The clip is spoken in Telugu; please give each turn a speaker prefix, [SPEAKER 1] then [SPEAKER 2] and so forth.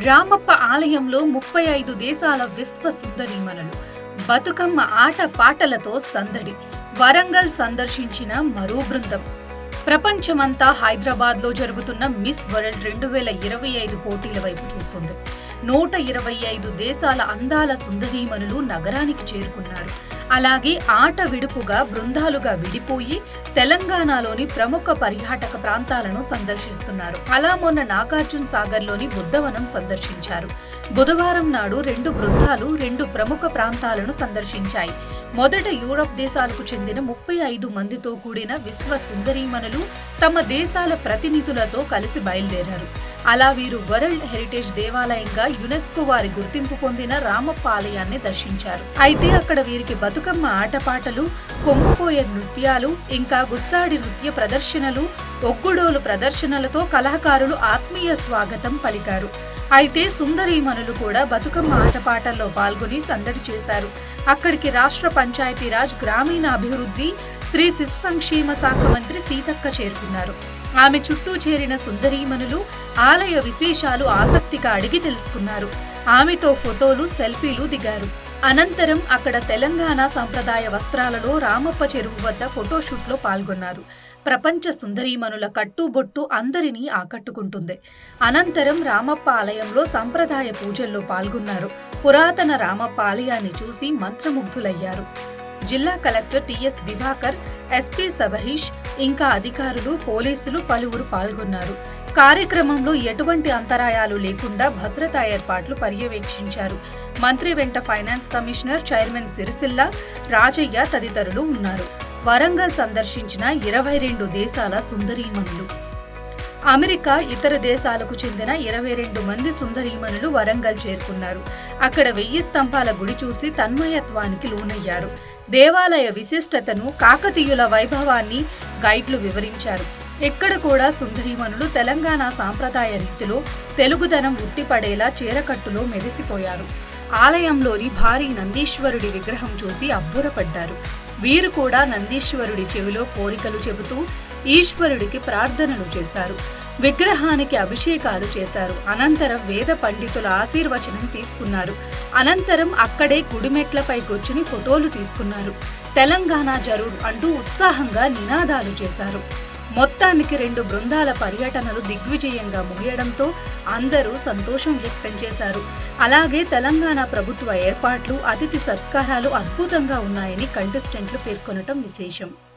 [SPEAKER 1] రామప్ప ఆలయంలో 35 దేశాల విశ్వ సుందరీమణులు బతుకమ్మ ఆట పాటలతో సందడి. వరంగల్ సందర్శించిన మరో బృందం. ప్రపంచమంతా హైదరాబాద్లో జరుగుతున్న మిస్ వరల్డ్ 2025 పోటీల వైపు చూస్తుంది. 125 దేశాల అందాల సుందరీమణులు నగరానికి చేరుకున్నారు. అలాగే ఆట విడుపుగా బృందాలుగా విడిపోయి తెలంగాణలోని ప్రముఖ పర్యాటక ప్రాంతాలను సందర్శిస్తున్నారు. అలా మొన్న నాగార్జున సాగర్లోని బుద్ధవనం సందర్శించారు. బుధవారం నాడు 2 బృందాలు 2 ప్రముఖ ప్రాంతాలను సందర్శించాయి. మొదట యూరప్ దేశాలకు చెందిన 35 మందితో కూడిన విశ్వ సుందరీమణులు తమ దేశాల ప్రతినిధులతో కలిసి బయలుదేరారు. అలా వీరు వరల్డ్ హెరిటేజ్ దేవాలయంగా యునెస్కో వారి గుర్తింపు పొందిన రామప్ప ఆలయాన్ని దర్శించారు. అయితే అక్కడ వీరికి బతుకమ్మ ఆటపాటలు, కొంగుపోయే నృత్యాలు, ఇంకా గుస్సాడి నృత్య ప్రదర్శనలు, ఒగ్గుడోలు ప్రదర్శనలతో కళాకారులు ఆత్మీయ స్వాగతం పలికారు. అయితే సుందరీమణులు కూడా బతుకమ్మ ఆటపాటల్లో పాల్గొని సందడి చేశారు. అక్కడికి రాష్ట్ర పంచాయతీరాజ్, గ్రామీణాభివృద్ధి, స్త్రీ శిశు సంక్షేమ శాఖ మంత్రి సీతక్క చేరుకున్నారు. ఆమె చుట్టూ చేరిన సుందరీమణులు ఆలయ విశేషాలు ఆసక్తిగా అడిగి తెలుసుకున్నారు. ఆమెతో ఫోటోలు, సెల్ఫీలు దిగారు. అనంతరం అక్కడ తెలంగాణ సంప్రదాయ వస్త్రాలలో రామప్ప చెరువు వద్ద ఫోటోషూట్లో పాల్గొన్నారు. ప్రపంచ సుందరీమణుల కట్టుబొట్టు అందరినీ ఆకట్టుకుంటుంది. అనంతరం రామప్ప ఆలయంలో సంప్రదాయ పూజల్లో పాల్గొన్నారు. పురాతన రామప్ప ఆలయాన్ని చూసి మంత్రముగ్ధులయ్యారు. జిల్లా collector TS Divakar, SP Sabarish, ఇంకా అధికారులు, పోలీసులు పలువురు పాల్గొన్నారు. కార్యక్రమంలో ఎటువంటి అంతరాయాలు లేకుండా భద్రతా ఏర్పాట్లు పర్యవేక్షించారు. మంత్రి వెంట finance commissioner, chairman Sircilla, Rajaiah తదితరులు ఉన్నారు. వరంగల్ సందర్శించిన 22 దేశాల సుందరీమణులు. అమెరికా, ఇతర దేశాలకు చెందిన 22 మంది సుందరీమణులు వరంగల్ చేరుకున్నారు. అక్కడ 1000 స్తంభాల గుడి చూసి తన్మయత్వానికి లోనయ్యారు. దేవాలయ విశిష్టతను, కాకతీయుల వైభవాన్ని గైడ్లు వివరించారు. ఎక్కడ కూడా సుందరీమణులు తెలంగాణ సాంప్రదాయ రీతిలో తెలుగుదనం ఉట్టిపడేలా చీరకట్టులో మెరిసిపోయారు. ఆలయంలోని భారీ నందీశ్వరుడి విగ్రహం చూసి అబ్బురపడ్డారు. వీరు కూడా నందీశ్వరుడి చెవిలో కోరికలు చెబుతూ ఈశ్వరుడికి ప్రార్థనలు చేశారు. విగ్రహానికి అభిషేకాలు చేశారు. అనంతరం వేద పండితుల ఆశీర్వచనం తీసుకున్నారు. అనంతరం అక్కడే గుడిమెట్లపై కూర్చుని ఫోటోలు తీసుకున్నారు. తెలంగాణ జరూర్ అంటూ ఉత్సాహంగా నినాదాలు చేశారు. మొత్తానికి 2 బృందాల పర్యటనలు దిగ్విజయంగా ముగియడంతో అందరూ సంతోషం వ్యక్తం చేశారు. అలాగే తెలంగాణ ప్రభుత్వ ఏర్పాట్లు, అతిథి సత్కారాలు అద్భుతంగా ఉన్నాయని కంటెస్టెంట్లు పేర్కొనటం విశేషం.